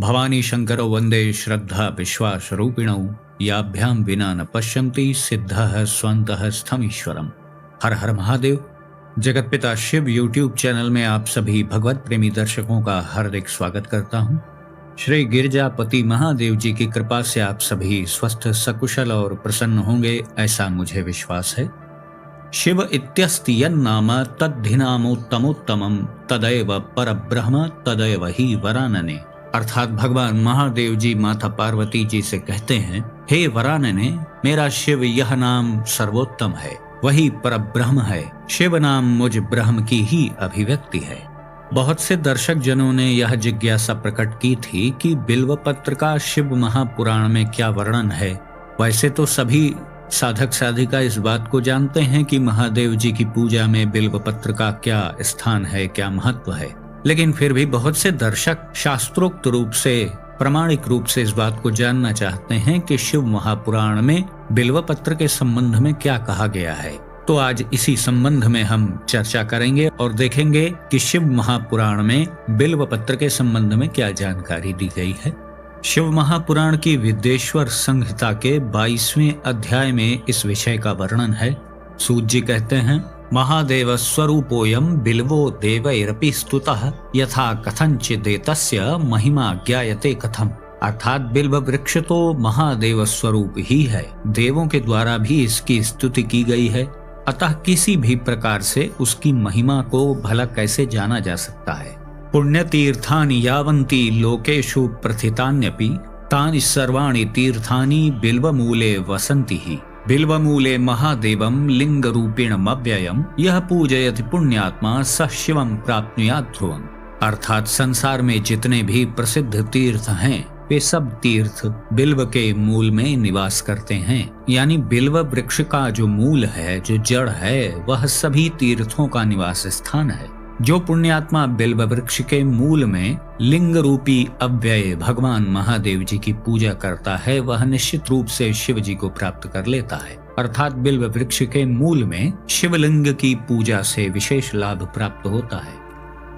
भवानी शंकरो वंदे श्रद्धा विश्वास रूपिणौ याभ्यां विना न पश्यन्ति सिद्धः स्वन्तः स्थमीश्वरम्। हर हर महादेव। जगतपिता शिव यूट्यूब चैनल में आप सभी भगवत प्रेमी दर्शकों का हार्दिक स्वागत करता हूं। श्री गिरजापति महादेव जी की कृपा से आप सभी स्वस्थ सकुशल और प्रसन्न होंगे, ऐसा मुझे विश्वास है। शिव इत्यस्ति यन्नाम तद्धिनामोत्तमोत्तमं तदैव परब्रह्म तदैव ही वरानने। अर्थात भगवान महादेव जी माता पार्वती जी से कहते हैं, हे वरानने, मेरा शिव यह नाम सर्वोत्तम है, वही परब्रह्म है। शिव नाम मुझ ब्रह्म की ही अभिव्यक्ति है। बहुत से दर्शक जनों ने यह जिज्ञासा प्रकट की थी कि बिल्वपत्र का शिव महापुराण में क्या वर्णन है। वैसे तो सभी साधक साधिका इस बात को जानते हैं कि महादेव जी की पूजा में बिल्वपत्र का क्या स्थान है, क्या महत्व है, लेकिन फिर भी बहुत से दर्शक शास्त्रोक्त रूप से, प्रामाणिक रूप से इस बात को जानना चाहते हैं कि शिव महापुराण में बिल्वपत्र के संबंध में क्या कहा गया है। तो आज इसी संबंध में हम चर्चा करेंगे और देखेंगे कि शिव महापुराण में बिल्वपत्र के संबंध में क्या जानकारी दी गई है। शिव महापुराण की विद्येश्वर संहिता के 22वें अध्याय में इस विषय का वर्णन है। सूत जी कहते हैं, महादेव स्वरूपोयम बिल्वो देवैरपि स्तुतः यथा कथंचिदेतस्य महिमा ज्ञायते कथम। अर्थात बिल्व वृक्ष तो महादेव स्वरूप ही है, देवों के द्वारा भी इसकी स्तुति की गई है, अतः किसी भी प्रकार से उसकी महिमा को भला कैसे जाना जा सकता है। पुण्य तीर्थानि यावन्ति लोकेषु प्रथितान्यपि तानि सर्वाणि तीर्थानि बिल्वमूले वसन्ति ही। बिल्वमूले महादेवं लिंग रूपेणम अव्ययम यह पूजयति पुण्यात्मा स शिवम प्राप्नुयात् ध्रुवम्। अर्थात संसार में जितने भी प्रसिद्ध तीर्थ हैं वे सब तीर्थ बिल्व के मूल में निवास करते हैं। यानी बिल्व वृक्ष का जो मूल है, जो जड़ है, वह सभी तीर्थों का निवास स्थान है। जो पुण्यात्मा बिल्व वृक्ष के मूल में लिंग रूपी अव्यय भगवान महादेव जी की पूजा करता है, वह निश्चित रूप से शिव जी को प्राप्त कर लेता है। अर्थात बिल्व वृक्ष के मूल में शिवलिंग की पूजा से विशेष लाभ प्राप्त होता है।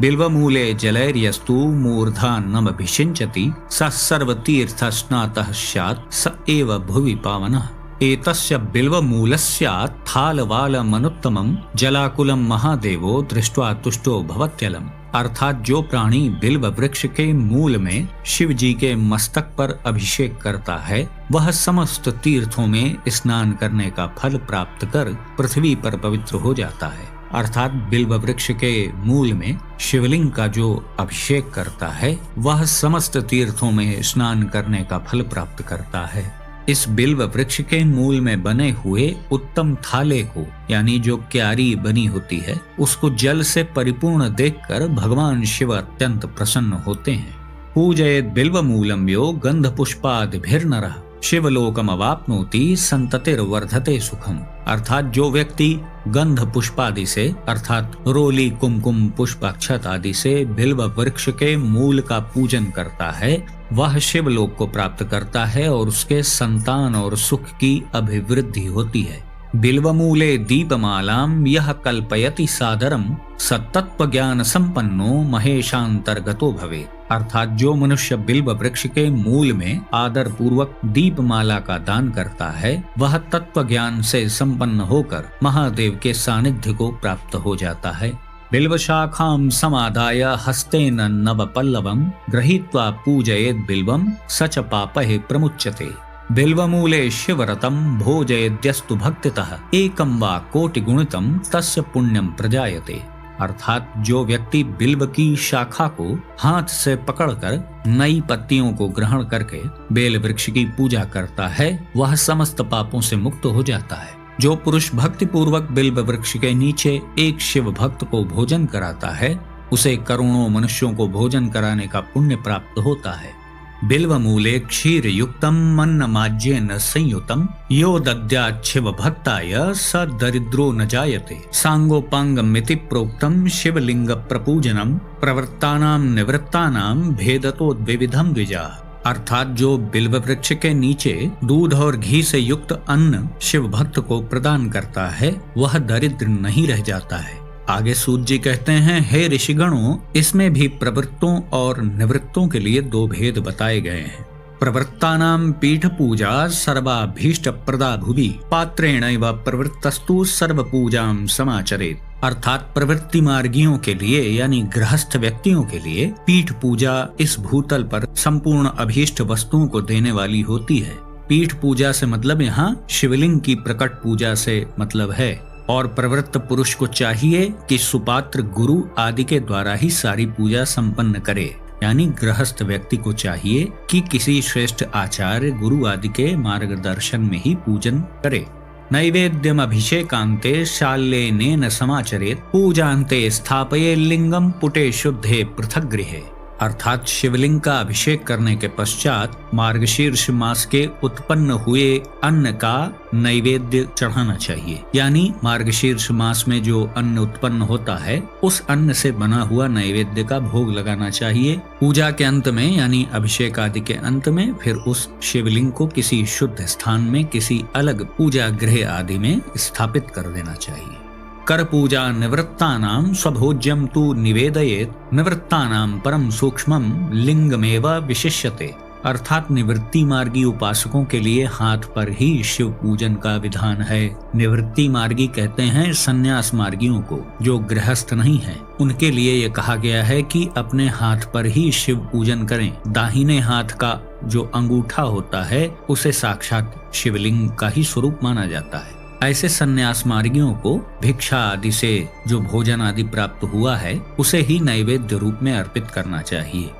बिल्व मूले जलैर्यस्तु मूर्धा नमभिषिञ्चति स सर्वतीर्थ स्नातः स्यात् स एव भुवि पावनः। एतस्य बिल्वमूलस्य थालवालमनुत्तमं जलाकुलं महादेवो दृष्ट्वा तुष्टो भवत्यलम्। अर्थात जो प्राणी बिल्व वृक्ष के मूल में शिव जी के मस्तक पर अभिषेक करता है, वह समस्त तीर्थों में स्नान करने का फल प्राप्त कर पृथ्वी पर पवित्र हो जाता है। अर्थात बिल्व वृक्ष के मूल में शिवलिंग का जो अभिषेक करता है, वह समस्त तीर्थों में स्नान करने का फल प्राप्त करता है। इस बिल्व वृक्ष के मूल में बने हुए उत्तम थाले को, यानी जो क्यारी बनी होती है, उसको जल से परिपूर्ण देखकर भगवान शिव अत्यंत प्रसन्न होते हैं। पूजयेत् बिल्वमूलं यो गंध पुष्पादिभिर्नरः शिवलोकम अवाप्नोति संततिर्वर्धते सुखम। अर्थात जो व्यक्ति गंध पुष्पादि से, अर्थात रोली, कुमकुम, पुष्प, अक्षत आदि से बिल्व वृक्ष के मूल का पूजन करता है, वह शिवलोक को प्राप्त करता है और उसके संतान और सुख की अभिवृद्धि होती है। बिल्वमूले दीपमालां यह कल्पयति सादरम सत्तत्व ज्ञान संपन्नो महेशांतर्गतो भवे। अर्थात जो मनुष्य बिल्व वृक्ष के मूल में आदर पूर्वक दीपमाला का दान करता है, वह तत्व ज्ञान से संपन्न होकर महादेव के सानिध्य को प्राप्त हो जाता है। बिल्व शाखां समादाय हस्तेन नवपल्लवं गृहीत्वा पूजयेत् बिल्वं स च पापैः प्रमुच्यते। बिल्वमूले शिवरतं भोजयेद्यस्तु भक्तितः एकं वा कोटिगुणितं तस्य पुण्यं प्रजायते। अर्थात जो व्यक्ति बिल्व की शाखा को हाथ से पकड़कर नई पत्तियों को ग्रहण करके बेल वृक्ष की पूजा करता है, वह समस्त पापों से मुक्त हो जाता है। जो पुरुष भक्ति पूर्वक बिल्व वृक्ष के नीचे एक शिव भक्त को भोजन कराता है, उसे करोड़ों मनुष्यों को भोजन कराने का पुण्य प्राप्त होता है। बिल्वमूले क्षीर युक्तम मन्नमाज्येन संयुतम यो दद्यात् शिव भक्ताय स दरिद्रो न जायते। सांगोपांगमिति प्रोक्तम शिवलिंग प्रपूजनम प्रवृत्तानां निवृत्तानां भेदतो द्विविधम द्विजा। अर्थात जो बिल्व वृक्ष के नीचे दूध और घी से युक्त अन्न शिव भक्त को प्रदान करता है, वह दरिद्र नहीं रह जाता है, आगे सूत जी कहते हैं, हे ऋषिगणों, इसमें भी प्रवृत्तों और निवृत्तों के लिए दो भेद बताए गए हैं। प्रवृत्तानां पीठ पूजा सर्वाभीष्ट प्रदा भुवि पात्रेणैव प्रवृत्तस्तु सर्व पूजां समाचरेत्। अर्थात प्रवृत्ति मार्गियों के लिए यानी गृहस्थ व्यक्तियों के लिए पीठ पूजा इस भूतल पर संपूर्ण अभीष्ट वस्तुओं को देने वाली होती है। पीठ पूजा से मतलब यहाँ शिवलिंग की प्रकट पूजा से मतलब है। और प्रवृत्त पुरुष को चाहिए कि सुपात्र गुरु आदि के द्वारा ही सारी पूजा संपन्न करे, यानी गृहस्थ व्यक्ति को चाहिए कि किसी श्रेष्ठ आचार्य गुरु आदि के मार्गदर्शन में ही पूजन करे। नैवेद्यम अभिषेकांते शाल्येनेन समाचरेत् पूजान्ते स्थापये लिंगम पुटे शुद्धे पृथक गृहे। अर्थात शिवलिंग का अभिषेक करने के पश्चात मार्गशीर्ष मास के उत्पन्न हुए अन्न का नैवेद्य चढ़ाना चाहिए, यानी मार्गशीर्ष मास में जो अन्न उत्पन्न होता है उस अन्न से बना हुआ नैवेद्य का भोग लगाना चाहिए। पूजा के अंत में यानी अभिषेक आदि के अंत में फिर उस शिवलिंग को किसी शुद्ध स्थान में किसी अलग पूजा गृह आदि में स्थापित कर देना चाहिए। कर पूजा निवृत्तानां स्वभोज्यं तु निवेदयेत् निवृत्तानां परम सूक्ष्मं लिंगमेव विशिष्यते। अर्थात निवृत्ति मार्गी उपासकों के लिए हाथ पर ही शिव पूजन का विधान है। निवृत्ति मार्गी कहते हैं संन्यास मार्गियों को, जो गृहस्थ नहीं है। उनके लिए यह कहा गया है कि अपने हाथ पर ही शिव पूजन करें। दाहिने हाथ का जो अंगूठा होता है उसे साक्षात शिवलिंग का ही स्वरूप माना जाता है। ऐसे संन्यास मार्गियों को भिक्षा आदि से जो भोजन आदि प्राप्त हुआ है उसे ही नैवेद्य रूप में अर्पित करना चाहिए।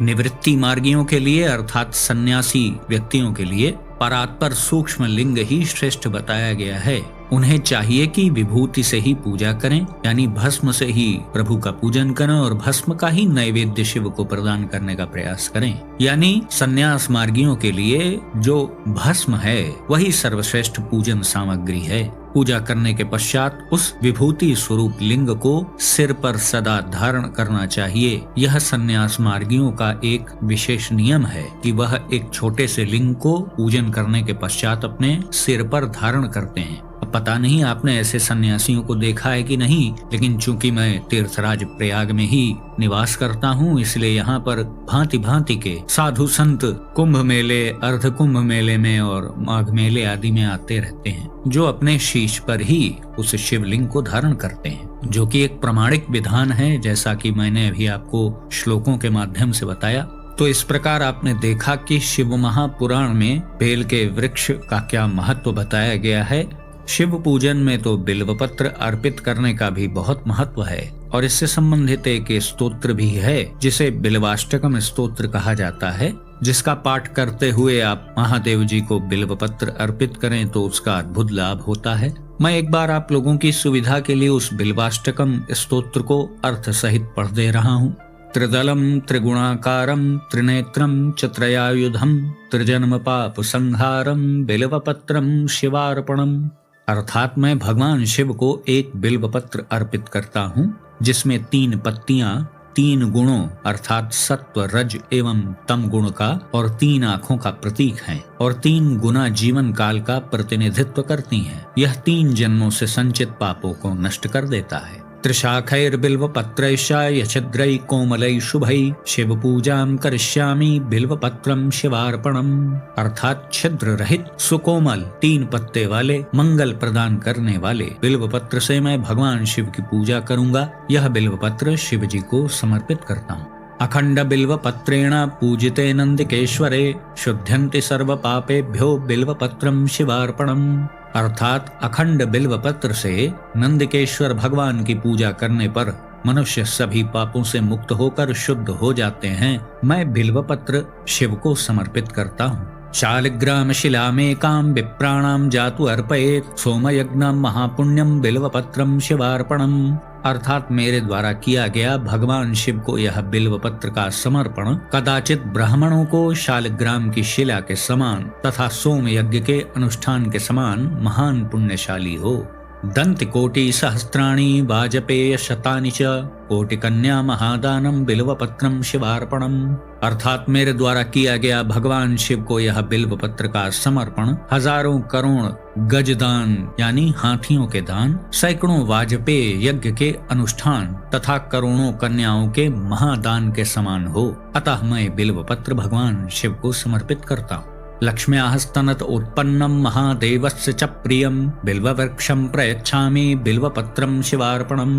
निवृत्ति मार्गियों के लिए अर्थात सन्यासी व्यक्तियों के लिए परात्पर सूक्ष्म लिंग ही श्रेष्ठ बताया गया है। उन्हें चाहिए कि विभूति से ही पूजा करें, यानी भस्म से ही प्रभु का पूजन करें और भस्म का ही नैवेद्य शिव को प्रदान करने का प्रयास करें। यानी सन्यास मार्गियों के लिए जो भस्म है वही सर्वश्रेष्ठ पूजन सामग्री है। पूजा करने के पश्चात उस विभूति स्वरूप लिंग को सिर पर सदा धारण करना चाहिए। यह सन्यास मार्गियों का एक विशेष नियम है कि वह एक छोटे से लिंग को पूजन करने के पश्चात अपने सिर पर धारण करते हैं। अब पता नहीं आपने ऐसे सन्यासियों को देखा है कि नहीं, लेकिन चूंकि मैं तीर्थराज प्रयाग में ही निवास करता हूँ इसलिए यहाँ पर भांति भांति के साधु संत कुंभ मेले, अर्ध कुंभ मेले में और माघ मेले आदि में आते रहते हैं, जो अपने शीश पर ही उस शिवलिंग को धारण करते हैं, जो कि एक प्रमाणिक विधान है, जैसा कि मैंने अभी आपको श्लोकों के माध्यम से बताया। तो इस प्रकार आपने देखा कि शिव महापुराण में बेल के वृक्ष का क्या महत्व बताया गया है। शिव पूजन में तो बिल्वपत्र अर्पित करने का भी बहुत महत्व है और इससे संबंधित एक स्तोत्र भी है जिसे बिल्वाष्टकम स्तोत्र कहा जाता है, जिसका पाठ करते हुए आप महादेव जी को बिल्वपत्र अर्पित करें तो उसका अद्भुत लाभ होता है। मैं एक बार आप लोगों की सुविधा के लिए उस बिल्वाष्टकम स्तोत्र को अर्थ सहित पढ़ दे रहा हूँ। त्रिदलम त्रिगुणाकारम त्रिनेत्रम चत्रयायुधम त्रिजन्म पाप संहारम बिल्वपत्रम शिवार्पणम। अर्थात मैं भगवान शिव को एक बिल्वपत्र अर्पित करता हूँ जिसमें 3 पत्तियां 3 गुणों अर्थात सत्व, रज एवं तम गुण का और 3 आँखों का प्रतीक है और 3 गुना जीवन काल का प्रतिनिधित्व करती हैं। यह 3 जन्मों से संचित पापों को नष्ट कर देता है। त्रिशाखैर्बिल्वपत्रैश्च छिद्रै कोमलै शुभै शिव पूजां करिष्यामि बिल्वपत्रं शिवार्पणम्। अर्थात छिद्र रहित सुकोमल 3 पत्ते वाले मंगल प्रदान करने वाले बिल्वपत्र से मैं भगवान शिव की पूजा करूंगा। यह बिल्वपत्र शिव जी को समर्पित करता हूँ। अखंड बिल्वपत्रेण पूजिते नंदिकेश्वरे शुद्ध्यन्ति सर्व पापेभ्यो बिल्वपत्रं शिवार्पणम्। अर्थात अखंड बिल्वपत्र से नंदिकेश्वर भगवान की पूजा करने पर मनुष्य सभी पापों से मुक्त होकर शुद्ध हो जाते हैं। मैं बिल्वपत्र शिव को समर्पित करता हूँ। शालिग्राम शिलामेकां विप्राणां जातु अर्पयेत् सोमयज्ञं महापुण्यं बिल्वपत्रं शिवार्पणम्। अर्थात मेरे द्वारा किया गया भगवान शिव को यह बिल्वपत्र का समर्पण कदाचित ब्राह्मणों को शालिग्राम की शिला के समान तथा सोम यज्ञ के अनुष्ठान के समान महान पुण्यशाली हो। दंत कोटि सहस्त्राणि वाजपेय शतानि च कोटि कन्या महादानम बिल्व पत्रम शिवार्पणम। अर्थात मेरे द्वारा किया गया भगवान शिव को यह बिल्व पत्र का समर्पण, हजारों करोड़ गजदान यानी हाथियों के दान, सैकड़ों वाजपेय यज्ञ के अनुष्ठान तथा करोड़ों कन्याओं के महादान के समान हो। अतः मैं बिल्व पत्र भगवान शिव को समर्पित करता हूँ। लक्ष्म्याः स्तनत उत्पन्नम महादेवस्य च प्रियम बिल्ववृक्षं प्रयच्छामि बिल्वपत्रम शिवार्पणम।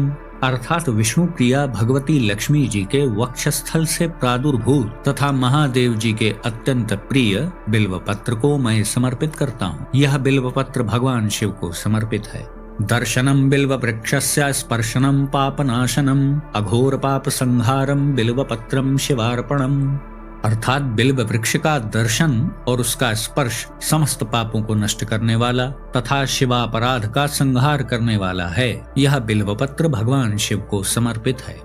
अर्थात विष्णु प्रिया भगवती लक्ष्मी जी के वक्षस्थल से प्रादुर्भूत तथा महादेव जी के अत्यंत प्रिय बिल्वपत्र को मैं समर्पित करता हूँ। यह बिल्वपत्र भगवान शिव को समर्पित है। दर्शनम बिल्ववृक्षस्य स्पर्शनम पापनाशनम अघोर पाप संहारम बिल्वपत्रम शिवार्पणम। अर्थात बिल्व वृक्ष का दर्शन और उसका स्पर्श समस्त पापों को नष्ट करने वाला तथा शिवापराध का संहार करने वाला है। यह बिल्व पत्र भगवान शिव को समर्पित है।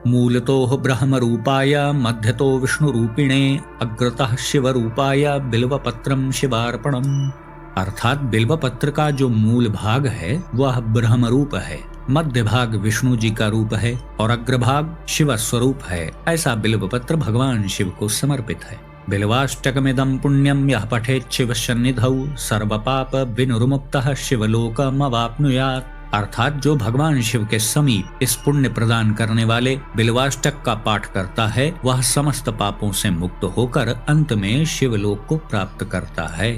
मूलतो ब्रह्म रूपाय मध्यतो विष्णु रूपिणे अग्रतः शिव रूपाय बिल्व पत्रम शिवार्पणम। अर्थात बिल्व पत्र का जो मूल भाग है वह ब्रह्म रूप है, मध्य भाग विष्णु जी का रूप है और अग्रभाग शिव स्वरूप है। ऐसा बिल्व पत्र भगवान शिव को समर्पित है। बिल्वाष्टकमिदं पुण्यम यः पठेत् शिव सन्निधौ सर्व पाप विनुर्मुक्तः शिवलोकमवाप्नुयात्। अर्थात जो भगवान शिव के समीप इस पुण्य प्रदान करने वाले बिल्वाष्टक का पाठ करता है वह समस्त पापों से मुक्त होकर अंत में शिवलोक को प्राप्त करता है।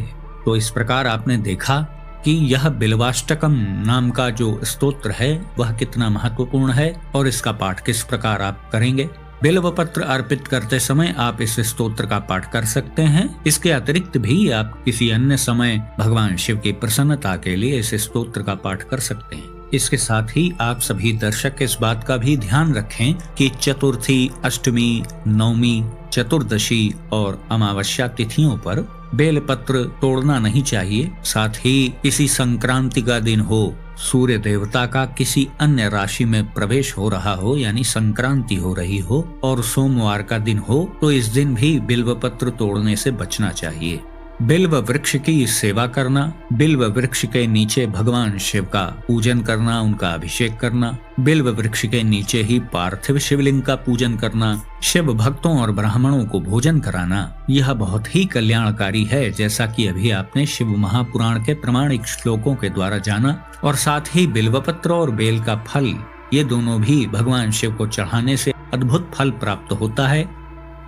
तो इस प्रकार आपने देखा कि यह बिल्वाष्टकम नाम का जो स्तोत्र है वह कितना महत्वपूर्ण है और इसका पाठ किस प्रकार आप करेंगे। बिल्व पत्र अर्पित करते समय आप इस स्तोत्र का पाठ कर सकते हैं। इसके अतिरिक्त भी आप किसी अन्य समय भगवान शिव की प्रसन्नता के लिए इस स्तोत्र का पाठ कर सकते हैं। इसके साथ ही आप सभी दर्शक इस बात का भी ध्यान रखें कि चतुर्थी, अष्टमी, नवमी, चतुर्दशी और अमावस्या तिथियों पर बेलपत्र तोड़ना नहीं चाहिए। साथ ही किसी संक्रांति का दिन हो, सूर्य देवता का किसी अन्य राशि में प्रवेश हो रहा हो यानी संक्रांति हो रही हो और सोमवार का दिन हो तो इस दिन भी बिल्व पत्र तोड़ने से बचना चाहिए। बिल्व वृक्ष की सेवा करना, बिल्व वृक्ष के नीचे भगवान शिव का पूजन करना, उनका अभिषेक करना, बिल्व वृक्ष के नीचे ही पार्थिव शिवलिंग का पूजन करना, शिव भक्तों और ब्राह्मणों को भोजन कराना, यह बहुत ही कल्याणकारी है जैसा कि अभी आपने शिव महापुराण के प्रमाणिक श्लोकों के द्वारा जाना। और साथ ही बिल्वपत्र और बेल का फल ये दोनों भी भगवान शिव को चढ़ाने से अद्भुत फल प्राप्त होता है।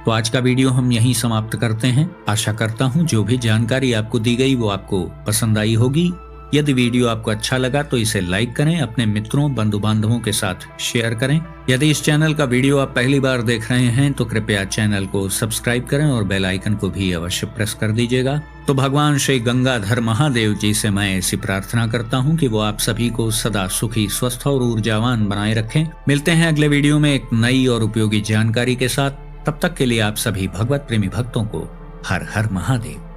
तो आज का वीडियो हम यहीं समाप्त करते हैं। आशा करता हूँ जो भी जानकारी आपको दी गई वो आपको पसंद आई होगी। यदि वीडियो आपको अच्छा लगा तो इसे लाइक करें, अपने मित्रों बंधु बांधवों के साथ शेयर करें। यदि इस चैनल का वीडियो आप पहली बार देख रहे हैं तो कृपया चैनल को सब्सक्राइब करें और बेल आइकन को भी अवश्य प्रेस कर दीजिएगा। तो भगवान श्री गंगाधर महादेव जी से मैं ऐसी प्रार्थना करता हूँ कि वो आप सभी को सदा सुखी, स्वस्थ और ऊर्जावान बनाए रखें। मिलते हैं अगले वीडियो में एक नई और उपयोगी जानकारी के साथ। तब तक के लिए आप सभी भगवत प्रेमी भक्तों को हर हर महादेव।